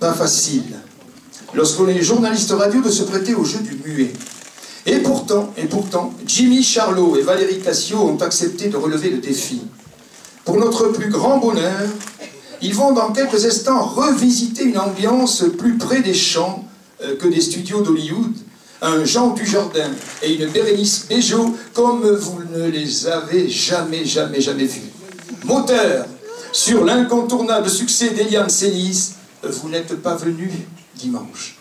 pas facile, lorsqu'on est journaliste radio, de se prêter au jeu du muet. Et pourtant, Jimmy Charlot et Valérie Cassio ont accepté de relever le défi. Pour notre plus grand bonheur, ils vont dans quelques instants revisiter une ambiance plus près des champs que des studios d'Hollywood. Un Jean Dujardin et une Bérénice Bejo comme vous ne les avez jamais vus. Moteur sur l'incontournable succès d'Eliane Sélis, vous n'êtes pas venu dimanche.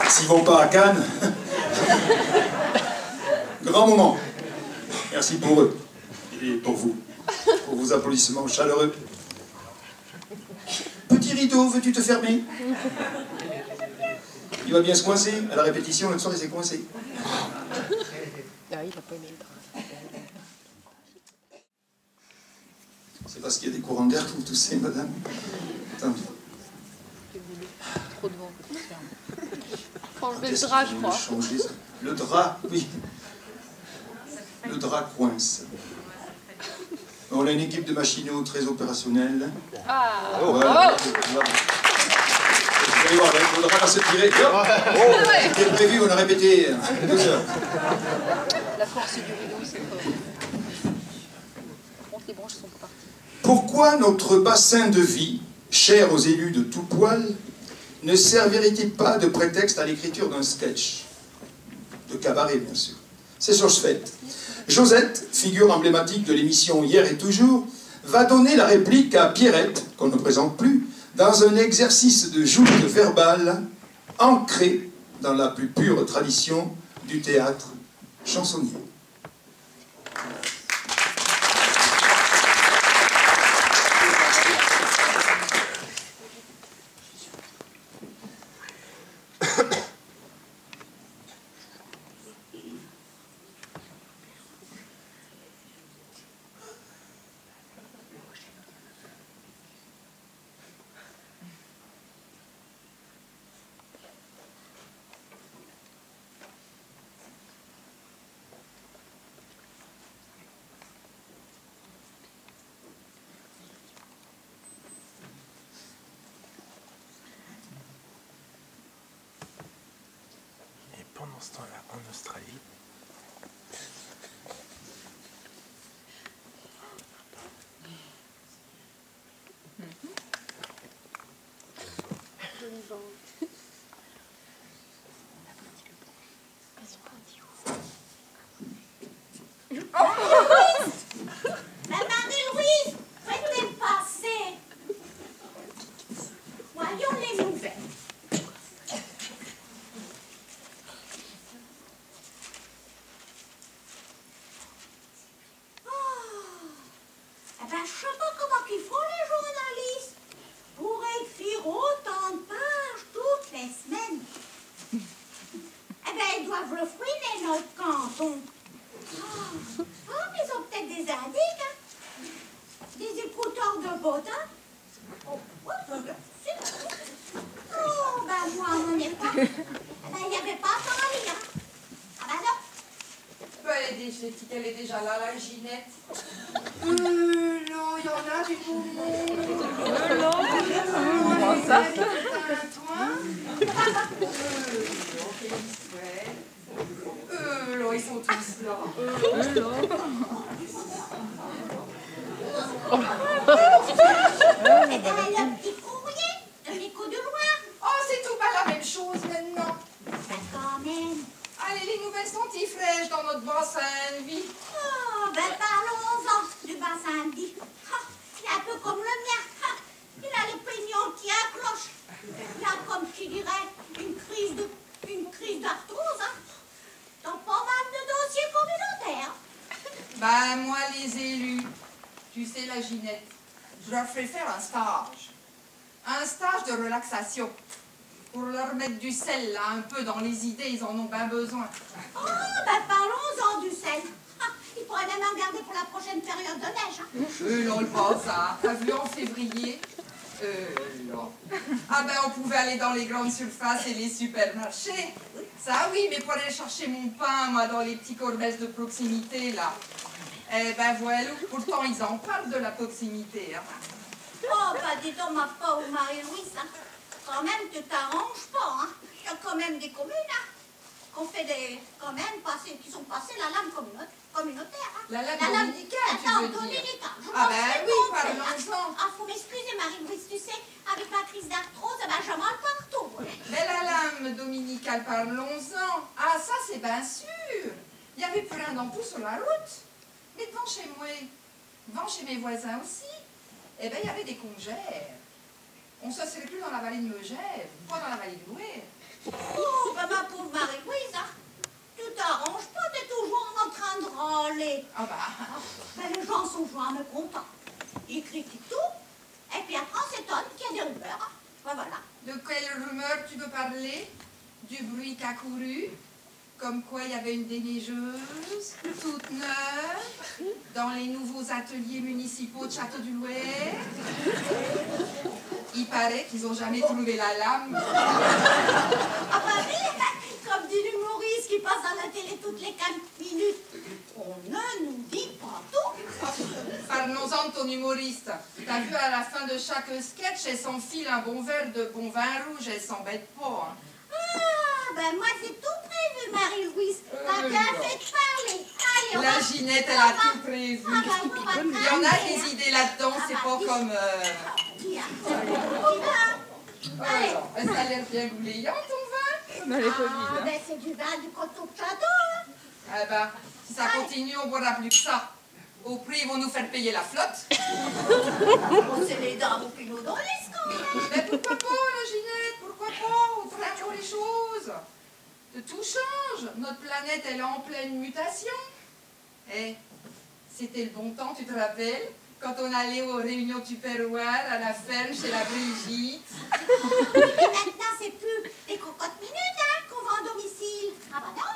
S'ils vont pas à Cannes, grand moment. Merci pour eux et pour vous, pour vos applaudissements chaleureux. Petit rideau, veux-tu te fermer? Il va bien se coincer. À la répétition, l'autre soir, il s'est coincé. C'est parce qu'il y a des courants d'air que vous toussez, madame. Attendez. Trop de vent. Enlever le drap, je crois. Le drap, oui. Le drap coince. On a une équipe de machinaux très opérationnelle. Ah, voilà. Vous allez voir, le drap va se tirer. C'était prévu, on a répété 2 heures. La force du rideau, c'est fort. Par contre, les branches sont parties. Pourquoi notre bassin de vie, cher aux élus de tout poil, ne servirait-il pas de prétexte à l'écriture d'un sketch? De cabaret, bien sûr. C'est chose faite. Josette, figure emblématique de l'émission Hier et Toujours, va donner la réplique à Pierrette, qu'on ne présente plus, dans un exercice de joute verbale ancré dans la plus pure tradition du théâtre chansonnier. Pendant ce temps-là, en Australie, Marie-Louise, faites-les passer. Voyons les nouvelles. Je sais pas comment ils font les journalistes pour écrire autant de pages toutes les semaines. Ils doivent le fouiner, notre canton. Ils ont peut-être des indices, hein? Des écouteurs de bottins. Moi, à mon époque, il n'y avait pas tant à lire. Non. Elle est déjà là, la Ginette. Non, il y en a du beau monde. Comment ça? Ils sont tous là. Le petit courrier de l'écho de loin. Oh, c'est tout pas la même chose maintenant. Quand même. Allez, les nouvelles sont fraîches dans notre bassin de vie. Parlons-en du bassin de vie. Il est un peu comme le mien. Il a les pignons qui accrochent. Il a, comme qui dirait, une crise d'arthrose. Dans pas mal de dossiers communautaires. Moi, les élus, tu sais, la Ginette, je leur ferai faire un stage. Un stage de relaxation. Pour leur mettre du sel, là, un peu dans les idées, ils en ont bien besoin. Parlons-en du sel. Il pourrait même en garder pour la prochaine période de neige. Non, le pas ça. T'as vu en février? Non. On pouvait aller dans les grandes surfaces et les supermarchés. Ça, oui, mais pour aller chercher mon pain, moi, dans les petits commerces de proximité, là. Voilà, pourtant, ils en parlent de la proximité, hein. Dis donc, ma pauvre Marie-Louise, quand même, tu t'arranges pas, hein. Il y a quand même des communes, qu'on fait qui sont passées la lame communautaire, hein. La lame dominicale, tu veux dire? Dominicale. Oui, parlons-en. Faut m'excuser, Marie-Louise, tu sais, avec ma crise d'arthrose, je mal partout. Mais la lame dominicale, parlons-en. Ah, ça, c'est bien sûr. Il n'y avait plus rien dans tout sur la route. Mais devant chez mes voisins aussi, il y avait des congères. On ne se serait plus dans la vallée de Megève, pas dans la vallée de Louer. Ma pauvre Marie-Louise, tu t'arranges pas, t'es toujours en train de râler. Les gens sont joués à me content. Ils critiquent tout, et puis après on s'étonne qu'il y a des rumeurs. Voilà. De quelle rumeur tu veux parler? Du bruit qu'a couru? Comme quoi il y avait une déneigeuse, toute neuve, dans les nouveaux ateliers municipaux de Château-du-Loir. Il paraît qu'ils n'ont jamais trouvé la lame. Oui, comme dit l'humoriste qui passe à la télé toutes les 4 minutes. On ne nous dit pas tout. Parlons-en de ton humoriste. T'as vu à la fin de chaque sketch, elle s'enfile un bon verre de bon vin rouge, elle s'embête pas. Hein. Moi c'est tout prévu, Marie-Louise. T'as bien fait de parler. Allez, la Ginette, elle a tout prévu. Il y en a des idées là-dedans, c'est pas comme... ça a l'air bien gouléant, ton vin. C'est du vin du coteau de Château. Si ça continue, on boira plus que ça. Au prix, ils vont nous faire payer la flotte. Oh, c'est les dames au pinot dans les quand même. Mais pourquoi pas, la Ginette? Pourquoi pas? Autrement les choses. Tout change. Notre planète, elle est en pleine mutation. Eh, c'était le bon temps, tu te rappelles? Quand on allait aux réunions tupperware à la ferme chez la Brigitte. Mais maintenant, c'est plus les cocottes minutes hein, qu'on vend à domicile. Ah bah non,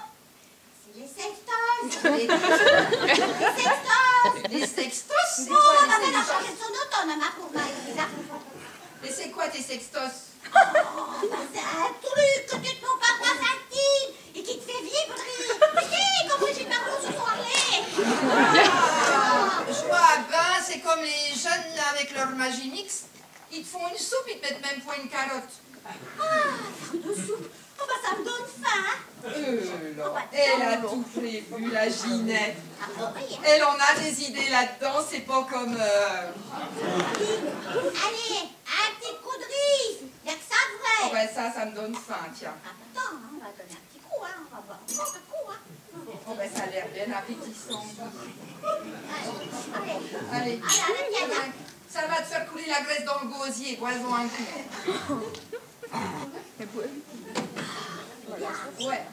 c'est les sextos. Les sextos. Les sextos? Oh, on avait la changer de son automne, ma pauvre Marie-Lisa. Et c'est quoi tes sextos? Oh, bah c'est un truc que tu te mets au parfum intime et qui te fait vibrer. Mais si, comme Brigitte Bardot ce soir-là. Je vois, ben, c'est comme les jeunes là, avec leur magie mix. Ils te font une soupe, ils te mettent même pas une carotte. Ah, de soupe. Oh, bah ça me donne faim. Là, elle a tout prévu, la Ginette. Ah, bah oui. Elle en a des idées là-dedans, c'est pas comme... Allez, un petit coup de riz. Y'a que ça de Oh vrai. ben ça me donne faim, tiens. Ah, bah attends, on va donner un petit coup, hein. On va boire encore un coup, hein. Oh ben ça a l'air bien appétissant. Allez, Allez, allez, viens. ça va te faire couler la graisse dans le gosier, bois-en un coup. Ouais.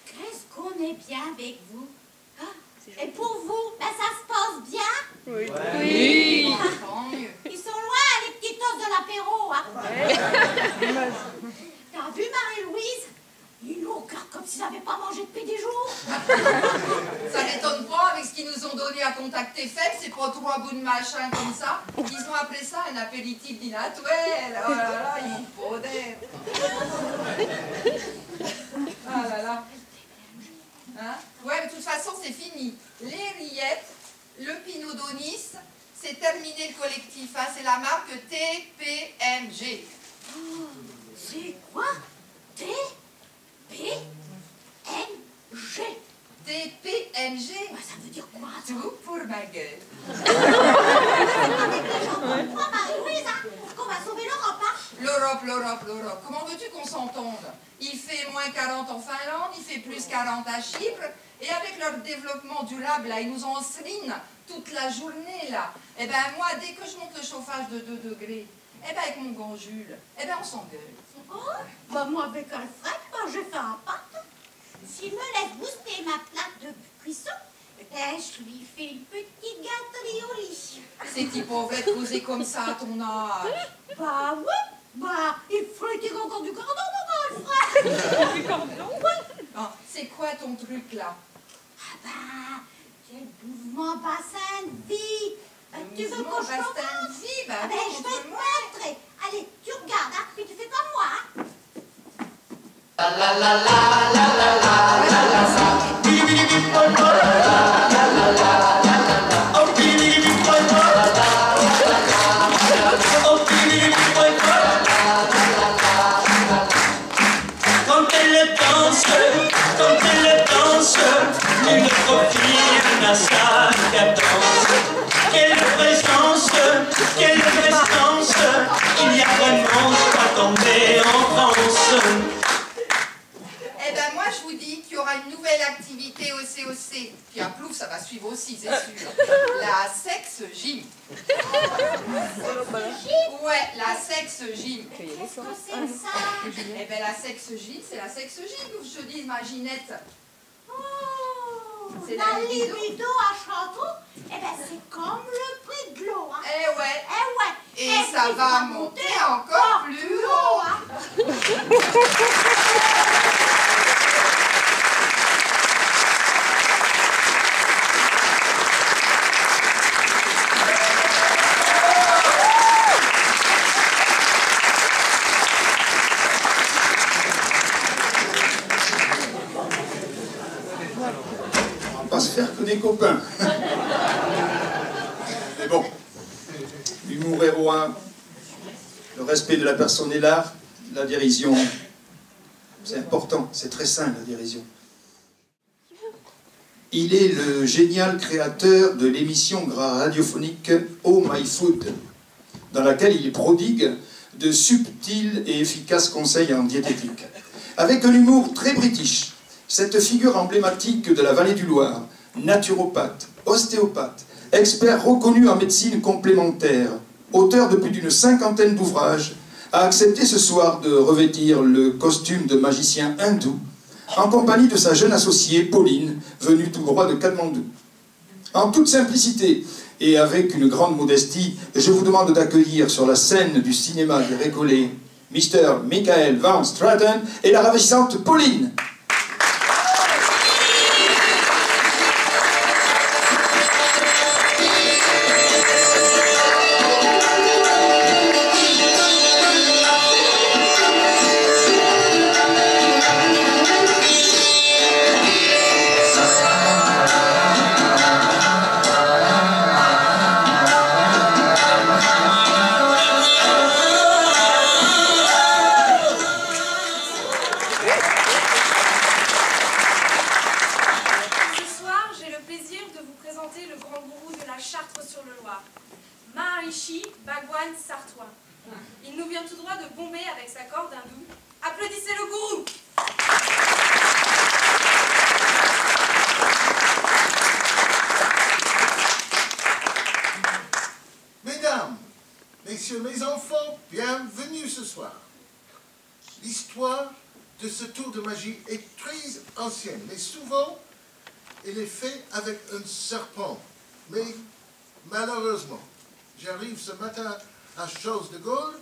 Qu'est-ce qu'on est bien avec vous. Ah, et pour vous, ben ça se passe bien. Oui. Tant mieux. Ils sont loin, les petites tosses de l'apéro, hein. T'as vu Marie-Louise? Ils ont au cœur comme s'ils n'avaient pas mangé depuis des jours. Ça m'étonne pas, avec ce qu'ils nous ont donné à contacter faible, c'est pas 3 bouts de machin comme ça. Ils ont appelé ça un apéritif d'inatouel. Oh là là, ils m'ont pas d'air. Ah là là. Hein? Ouais, mais de toute façon, c'est fini. Les rillettes, le Pinot d'Onis, c'est terminé le collectif. Hein? C'est la marque TPMG. Oh, c'est quoi? TPMG. TPMG. Bah, ça veut dire quoi, ça? Tout pour ma gueule. Avec les gens comme toi, Marie-Louise, hein, qu'on va sauver l'Europe, hein. L'Europe. Comment veux-tu qu'on s'entende? Il fait moins 40 en Finlande, il fait plus 40 à Chypre, et avec leur développement durable, là, ils nous enserinent toute la journée, là. Eh ben moi, dès que je monte le chauffage de 2 degrés, eh ben avec mon grand Jules, eh ben on s'engueule. Oh, bah moi avec Alfred, bah, j'ai fait un pacte. S'il me laisse booster ma plaque de cuisson, je lui fais une petite gâterie au lit. C'est pas vrai de causer comme ça à ton âge. Bah ouais, bah il faut encore du cordon, mon Alfred. Du cordon? Ouais. Ah, c'est quoi ton truc, là? Ah bah, c'est le mouvement bassin de vie. Bah, tu veux Mouvement que je bassin commence? de vie, bah, Ah ben, je vais te montre-moi. montrer. Allez, tu regardes, hein, puis tu fais comme moi, hein. Quand elle danse, une copine à sa cadence. Quelle présence, quelle prestance, il y a vraiment pas tombé en France. Eh ben moi je vous dis qu'il y aura une nouvelle activité au COC. Puis à Plouf ça va suivre aussi, c'est sûr. La sexe gym. Ouais, la sexe gym. Qu'est-ce que c'est que ça? Eh ben la sexe gym, c'est la sexe gym que je te dis, ma Ginette. Oh, C'est la la libido. libido à Château, eh ben c'est comme le prix de l'eau, hein. Eh ouais. Eh ouais. Et ça puis, va monter encore plus haut. hein. On va pas se faire que des copains. Mais bon, l'humour est roi, le respect de la personne est là, la dérision, c'est important, c'est très sain la dérision. Il est le génial créateur de l'émission radiophonique Oh My Food, dans laquelle il prodigue de subtils et efficaces conseils en diététique. Avec un humour très british, cette figure emblématique de la vallée du Loir naturopathe, ostéopathe, expert reconnu en médecine complémentaire, auteur de plus d'une 50aine d'ouvrages, a accepté ce soir de revêtir le costume de magicien hindou en compagnie de sa jeune associée Pauline, venue tout droit de Katmandou. En toute simplicité et avec une grande modestie, je vous demande d'accueillir sur la scène du cinéma des Récollets Mr. Michael Van Straten et la ravissante Pauline. Maharishi Bhagwan Sartwa. Il nous vient tout droit de Bombay avec sa corde hindoue. Applaudissez le gourou! Mesdames, messieurs, mes enfants, bienvenue ce soir. L'histoire de ce tour de magie est très ancienne, mais souvent, elle est faite avec un serpent. Mais malheureusement, j'arrive ce matin à Charles de Gaulle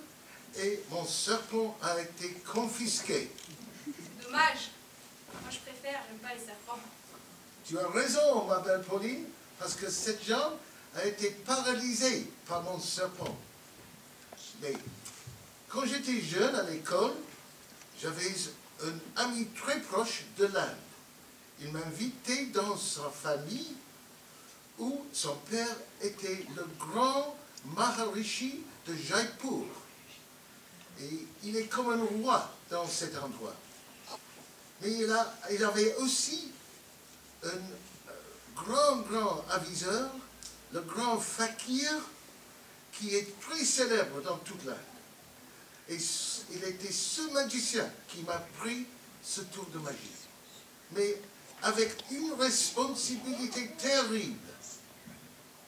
et mon serpent a été confisqué. Dommage. Moi, je préfère, j'aime pas les serpents. Tu as raison, ma belle Pauline, parce que cette jambe a été paralysée par mon serpent. Mais quand j'étais jeune à l'école, j'avais un ami très proche de l'Inde. Il m'invitait dans sa famille où son père était le grand Maharishi de Jaipur. Et il est comme un roi dans cet endroit. Mais il avait aussi un grand aviseur, le grand fakir, qui est très célèbre dans toute l'Inde. Et il était ce magicien qui m'a pris ce tour de magie. Mais avec une responsabilité terrible.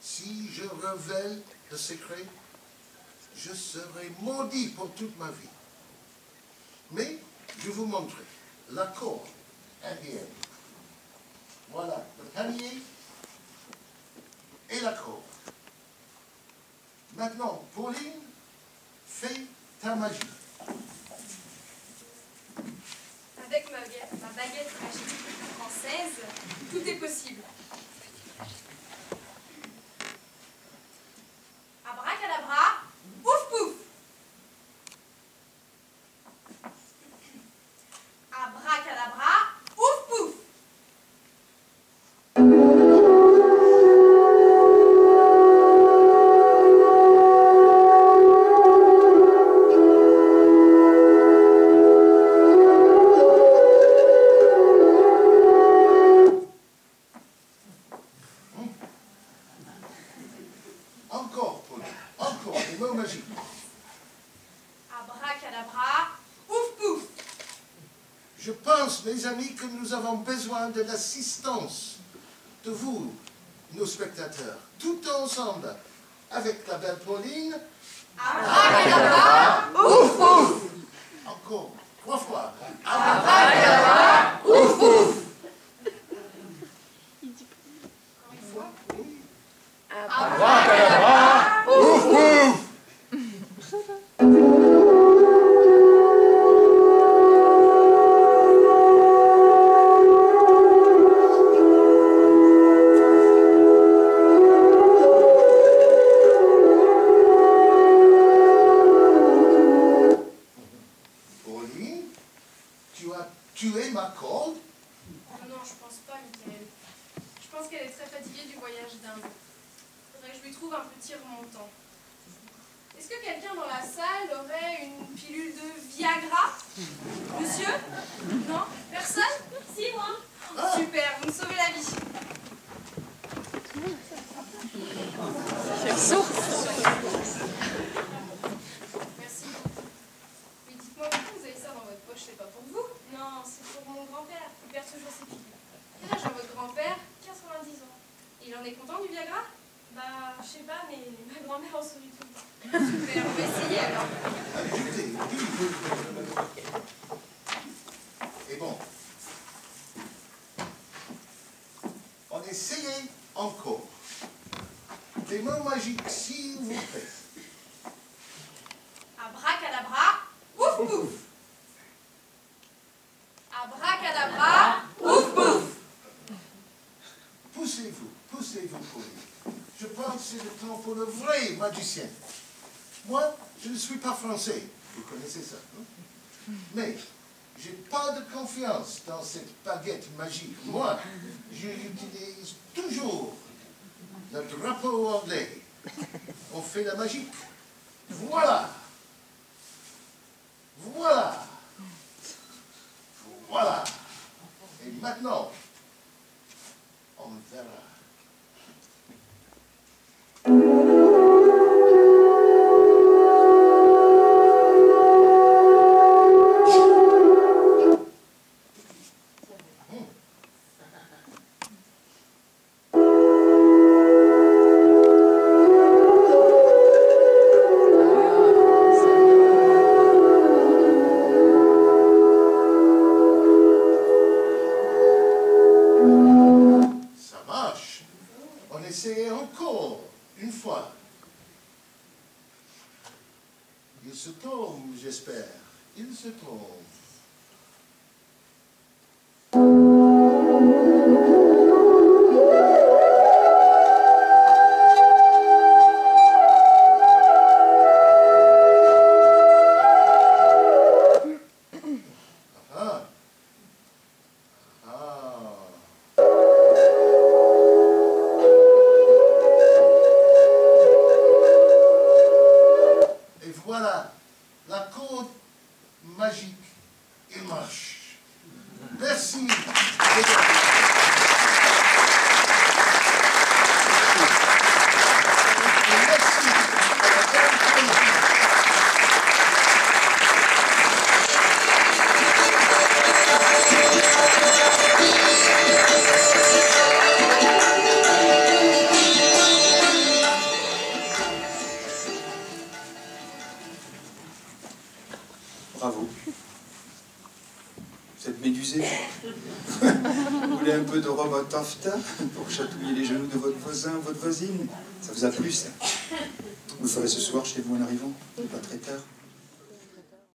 Si je révèle le secret, je serai maudit pour toute ma vie. Mais je vous montrerai l'accord indien. Voilà le panier et l'accord. Maintenant, Pauline, fais ta magie. Avec ma baguette magique française, tout est possible. Abracadabra, pouf pouf. Abracadabra, pouf pouf. Encore, Pauline, encore des mots magiques. Abracadabra, pouf pouf. Je pense, mes amis, que nous avons besoin de l'assistance de vous, nos spectateurs, tout ensemble, avec la belle Pauline. Abracadabra, pouf pouf. Encore, 3 fois. Abracadabra, pouf pouf. Abracadabra, ouf ouf. Pauline, tu as tué ma corde. Non, je pense pas, Michael. Je pense qu'elle est très fatiguée du voyage d'Inde. Faudrait que je lui trouve un petit remontant. Est-ce que quelqu'un dans la salle aurait une pilule de Viagra? Monsieur? Non? Personne? Si, moi. Super, vous me sauvez la vie. Merci. Mais dites-moi, pourquoi vous avez ça dans votre poche? C'est pas pour vous? Non, c'est pour mon grand-père. Il perd toujours ses pilules. Quel âge a votre grand-père? 90 ans. Viagra? Bah, je sais pas, mais ma grand-mère en sourit tout le temps. Super, on va essayer alors. Et bon. On essayait encore. Des mots magiques, s'il vous plaît. Abracadabra, ouf pouf. Abracadabra, ouf pouf. Poussez-vous, pour lui. Je pense que c'est le temps pour le vrai magicien. Moi, je ne suis pas français. Vous connaissez ça, non? Mais j'ai pas de confiance dans cette baguette magique. Moi, j'utilise toujours le drapeau anglais. On fait la magique. Voilà. Voilà. Voilà. Et maintenant, on verra. Essayez encore une fois. Il se tombe, j'espère. Il se tombe. Voilà, l'accord magique, il marche. Merci. Bravo. Vous êtes médusé. Vous voulez un peu de rhum à taffetas pour chatouiller les genoux de votre voisin ou votre voisine? Ça vous a plu, ça? Vous le ferez ce soir chez vous en arrivant, pas très tard.